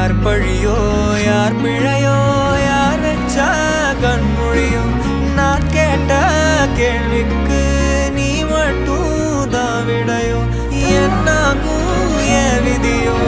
யார் பழியோ யார் பிழையோ யார் வச்சா கண்மொழியோ நான் கேட்ட கேள்விக்கு நீ மட்டும் தான் விடையோ என்னாகும் என் விதியோ